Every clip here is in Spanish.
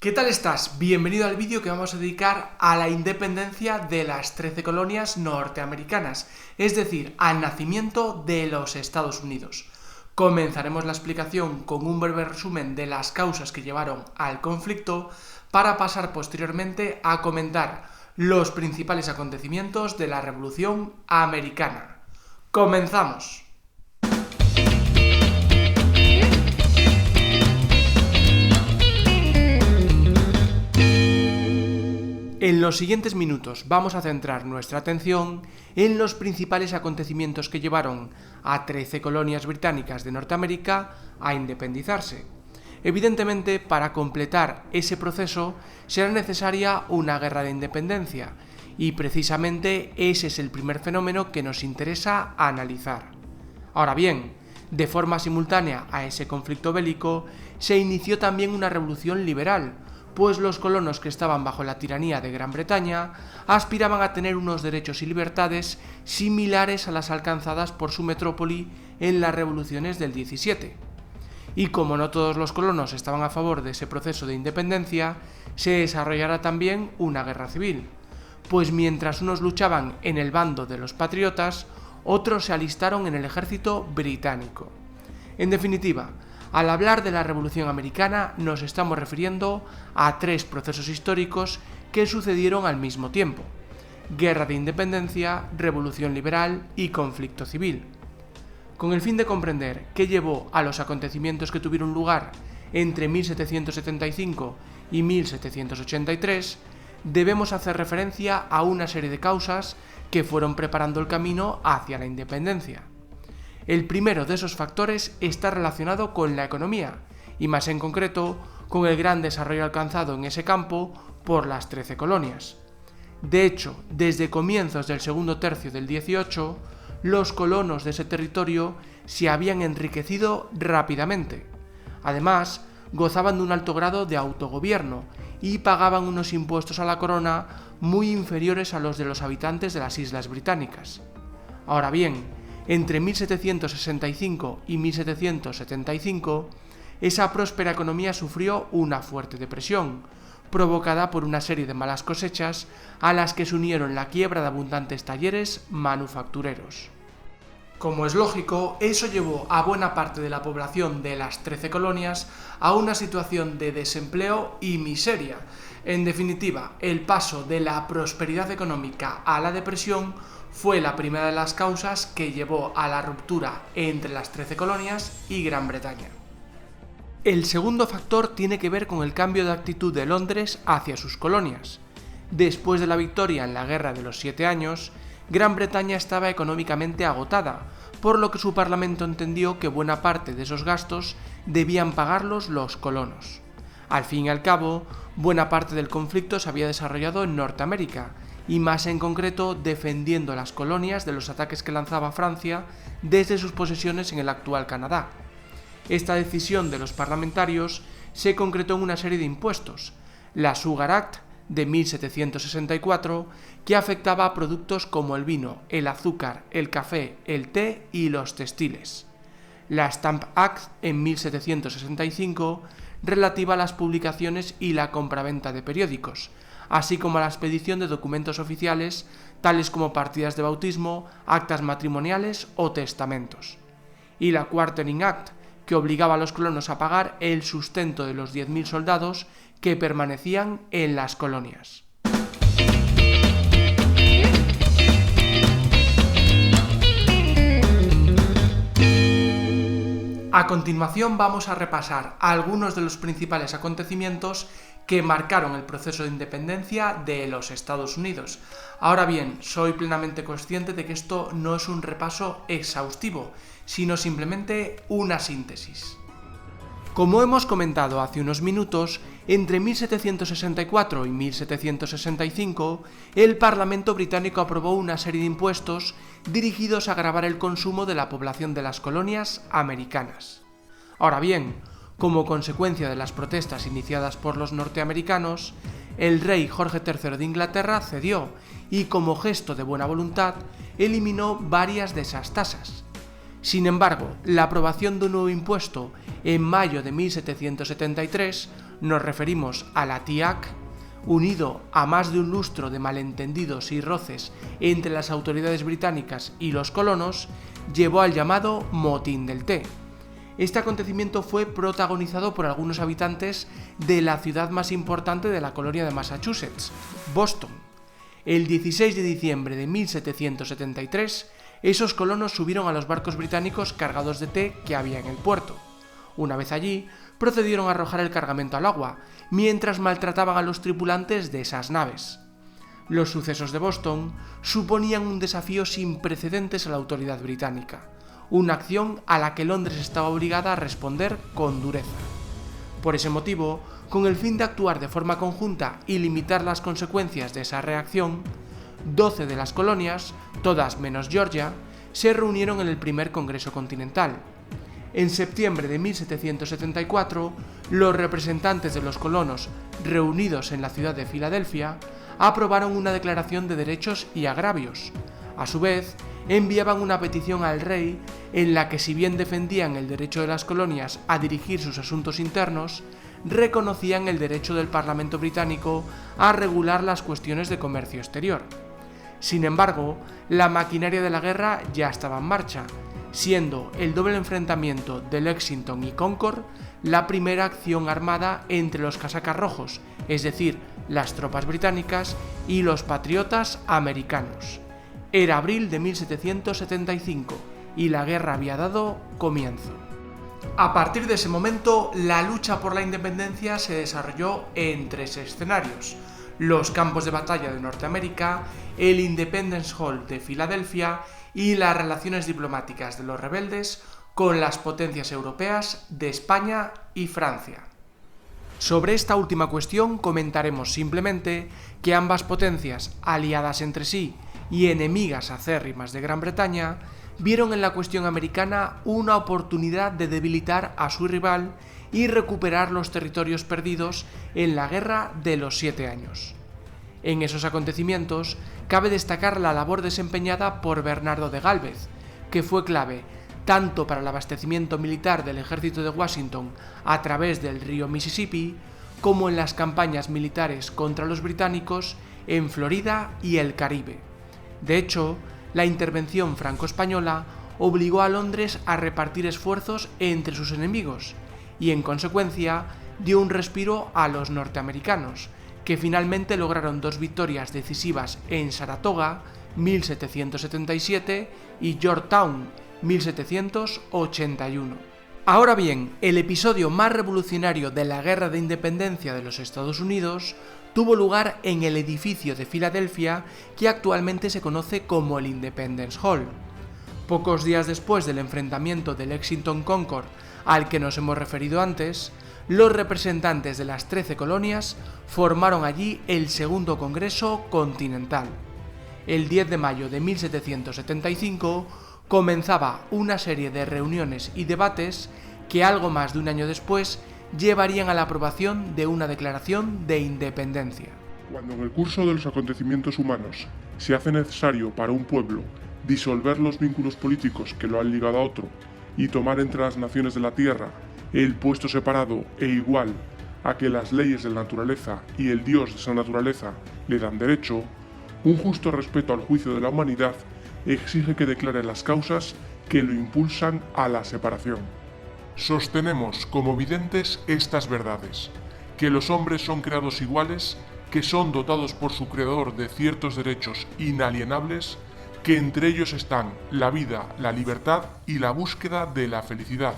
¿Qué tal estás? Bienvenido al vídeo que vamos a dedicar a la independencia de las 13 colonias norteamericanas, es decir, al nacimiento de los Estados Unidos. Comenzaremos la explicación con un breve resumen de las causas que llevaron al conflicto para pasar posteriormente a comentar los principales acontecimientos de la Revolución Americana. ¡Comenzamos! En los siguientes minutos vamos a centrar nuestra atención en los principales acontecimientos que llevaron a 13 colonias británicas de Norteamérica a independizarse. Evidentemente, para completar ese proceso será necesaria una guerra de independencia, y precisamente ese es el primer fenómeno que nos interesa analizar. Ahora bien, de forma simultánea a ese conflicto bélico, se inició también una revolución liberal, pues los colonos que estaban bajo la tiranía de Gran Bretaña aspiraban a tener unos derechos y libertades similares a las alcanzadas por su metrópoli en las revoluciones del 17. Y como no todos los colonos estaban a favor de ese proceso de independencia, se desarrollará también una guerra civil, pues mientras unos luchaban en el bando de los patriotas, otros se alistaron en el ejército británico. En definitiva, al hablar de la Revolución Americana nos estamos refiriendo a tres procesos históricos que sucedieron al mismo tiempo: Guerra de Independencia, Revolución Liberal y Conflicto Civil. Con el fin de comprender qué llevó a los acontecimientos que tuvieron lugar entre 1775 y 1783, debemos hacer referencia a una serie de causas que fueron preparando el camino hacia la independencia. El primero de esos factores está relacionado con la economía, y más en concreto con el gran desarrollo alcanzado en ese campo por las 13 colonias. De hecho, desde comienzos del segundo tercio del 18, los colonos de ese territorio se habían enriquecido rápidamente. Además, gozaban de un alto grado de autogobierno y pagaban unos impuestos a la corona muy inferiores a los de los habitantes de las islas británicas. Ahora bien, entre 1765 y 1775, esa próspera economía sufrió una fuerte depresión, provocada por una serie de malas cosechas a las que se unieron la quiebra de abundantes talleres manufactureros. Como es lógico, eso llevó a buena parte de la población de las 13 colonias a una situación de desempleo y miseria. En definitiva, el paso de la prosperidad económica a la depresión fue la primera de las causas que llevó a la ruptura entre las 13 colonias y Gran Bretaña. El segundo factor tiene que ver con el cambio de actitud de Londres hacia sus colonias. Después de la victoria en la Guerra de los 7 Años, Gran Bretaña estaba económicamente agotada, por lo que su parlamento entendió que buena parte de esos gastos debían pagarlos los colonos. Al fin y al cabo, buena parte del conflicto se había desarrollado en Norteamérica, y más en concreto defendiendo las colonias de los ataques que lanzaba Francia desde sus posesiones en el actual Canadá. Esta decisión de los parlamentarios se concretó en una serie de impuestos: la Sugar Act de 1764, que afectaba a productos como el vino, el azúcar, el café, el té y los textiles; la Stamp Act en 1765, relativa a las publicaciones y la compraventa de periódicos, así como a la expedición de documentos oficiales, tales como partidas de bautismo, actas matrimoniales o testamentos; y la Quartering Act, que obligaba a los colonos a pagar el sustento de los 10.000 soldados que permanecían en las colonias. A continuación vamos a repasar algunos de los principales acontecimientos que marcaron el proceso de independencia de los Estados Unidos. Ahora bien, soy plenamente consciente de que esto no es un repaso exhaustivo, sino simplemente una síntesis. Como hemos comentado hace unos minutos, entre 1764 y 1765, el Parlamento británico aprobó una serie de impuestos dirigidos a gravar el consumo de la población de las colonias americanas. Ahora bien, como consecuencia de las protestas iniciadas por los norteamericanos, el rey Jorge III de Inglaterra cedió y, como gesto de buena voluntad, eliminó varias de esas tasas. Sin embargo, la aprobación de un nuevo impuesto en mayo de 1773 Nos referimos a la TIAC, unido a más de un lustro de malentendidos y roces entre las autoridades británicas y los colonos, llevó al llamado Motín del Té. Este acontecimiento fue protagonizado por algunos habitantes de la ciudad más importante de la colonia de Massachusetts, Boston. El 16 de diciembre de 1773, esos colonos subieron a los barcos británicos cargados de té que había en el puerto. Una vez allí, procedieron a arrojar el cargamento al agua, mientras maltrataban a los tripulantes de esas naves. Los sucesos de Boston suponían un desafío sin precedentes a la autoridad británica, una acción a la que Londres estaba obligada a responder con dureza. Por ese motivo, con el fin de actuar de forma conjunta y limitar las consecuencias de esa reacción, 12 de las colonias, todas menos Georgia, se reunieron en el primer Congreso Continental. En septiembre de 1774, los representantes de los colonos, reunidos en la ciudad de Filadelfia, aprobaron una declaración de derechos y agravios. A su vez, enviaban una petición al rey en la que, si bien defendían el derecho de las colonias a dirigir sus asuntos internos, reconocían el derecho del Parlamento británico a regular las cuestiones de comercio exterior. Sin embargo, la maquinaria de la guerra ya estaba en marcha, siendo el doble enfrentamiento de Lexington y Concord la primera acción armada entre los casacas rojos, es decir, las tropas británicas, y los patriotas americanos. Era abril de 1775 y la guerra había dado comienzo. A partir de ese momento, la lucha por la independencia se desarrolló en tres escenarios: los campos de batalla de Norteamérica, el Independence Hall de Filadelfia y las relaciones diplomáticas de los rebeldes con las potencias europeas de España y Francia. Sobre esta última cuestión comentaremos simplemente que ambas potencias, aliadas entre sí y enemigas acérrimas de Gran Bretaña, vieron en la cuestión americana una oportunidad de debilitar a su rival y recuperar los territorios perdidos en la Guerra de los 7 Años. En esos acontecimientos cabe destacar la labor desempeñada por Bernardo de Gálvez, que fue clave tanto para el abastecimiento militar del ejército de Washington a través del río Mississippi, como en las campañas militares contra los británicos en Florida y el Caribe. De hecho, la intervención franco-española obligó a Londres a repartir esfuerzos entre sus enemigos y, en consecuencia, dio un respiro a los norteamericanos, que finalmente lograron 2 victorias decisivas en Saratoga, 1777, y Yorktown, 1781. Ahora bien, el episodio más revolucionario de la Guerra de Independencia de los Estados Unidos tuvo lugar en el edificio de Filadelfia que actualmente se conoce como el Independence Hall. Pocos días después del enfrentamiento de Lexington-Concord al que nos hemos referido antes, los representantes de las 13 colonias formaron allí el Segundo Congreso Continental. El 10 de mayo de 1775 comenzaba una serie de reuniones y debates que algo más de un año después llevarían a la aprobación de una declaración de independencia. Cuando en el curso de los acontecimientos humanos se hace necesario para un pueblo disolver los vínculos políticos que lo han ligado a otro y tomar entre las naciones de la tierra el puesto separado e igual a que las leyes de la naturaleza y el Dios de esa naturaleza le dan derecho, un justo respeto al juicio de la humanidad exige que declare las causas que lo impulsan a la separación. Sostenemos como evidentes estas verdades: que los hombres son creados iguales, que son dotados por su creador de ciertos derechos inalienables, que entre ellos están la vida, la libertad y la búsqueda de la felicidad,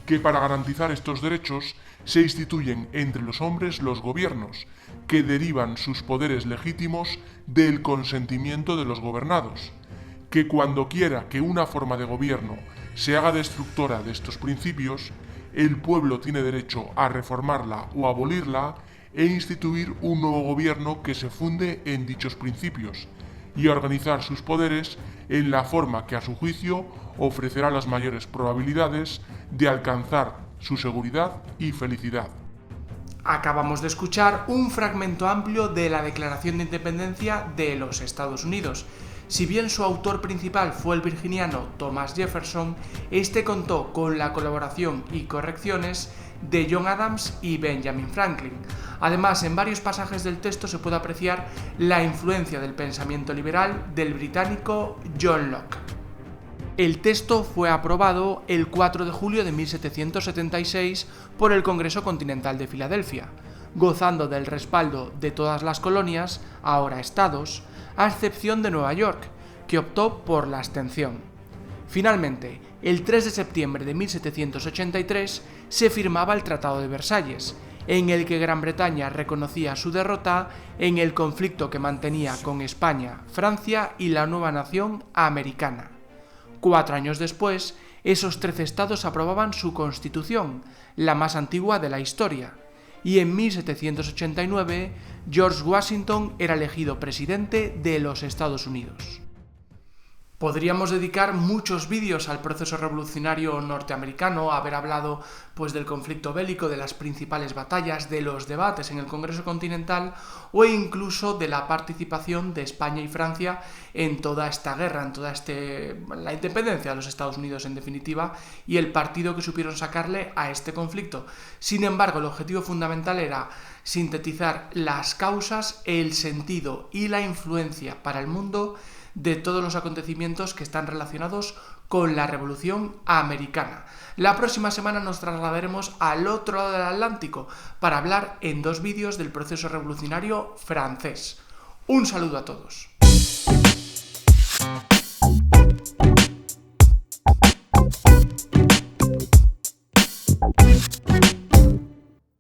que para garantizar estos derechos se instituyen entre los hombres los gobiernos, que derivan sus poderes legítimos del consentimiento de los gobernados, que cuando quiera que una forma de gobierno se haga destructora de estos principios, el pueblo tiene derecho a reformarla o abolirla e instituir un nuevo gobierno que se funde en dichos principios, y a organizar sus poderes en la forma que a su juicio ofrecerá las mayores probabilidades de alcanzar su seguridad y felicidad. Acabamos de escuchar un fragmento amplio de la Declaración de Independencia de los Estados Unidos. Si bien su autor principal fue el virginiano Thomas Jefferson, este contó con la colaboración y correcciones de John Adams y Benjamin Franklin. Además, en varios pasajes del texto se puede apreciar la influencia del pensamiento liberal del británico John Locke. El texto fue aprobado el 4 de julio de 1776 por el Congreso Continental de Filadelfia, gozando del respaldo de todas las colonias, ahora estados, a excepción de Nueva York, que optó por la abstención. Finalmente, el 3 de septiembre de 1783 se firmaba el Tratado de Versalles, en el que Gran Bretaña reconocía su derrota en el conflicto que mantenía con España, Francia y la nueva nación americana. 4 años después, esos 13 estados aprobaban su constitución, la más antigua de la historia, y en 1789 George Washington era elegido presidente de los Estados Unidos. Podríamos dedicar muchos vídeos al proceso revolucionario norteamericano, haber hablado del conflicto bélico, de las principales batallas, de los debates en el Congreso Continental o incluso de la participación de España y Francia en toda esta guerra, la independencia de los Estados Unidos en definitiva y el partido que supieron sacarle a este conflicto. Sin embargo, el objetivo fundamental era sintetizar las causas, el sentido y la influencia para el mundo de todos los acontecimientos que están relacionados con la Revolución Americana. La próxima semana nos trasladaremos al otro lado del Atlántico para hablar en 2 vídeos del proceso revolucionario francés. Un saludo a todos.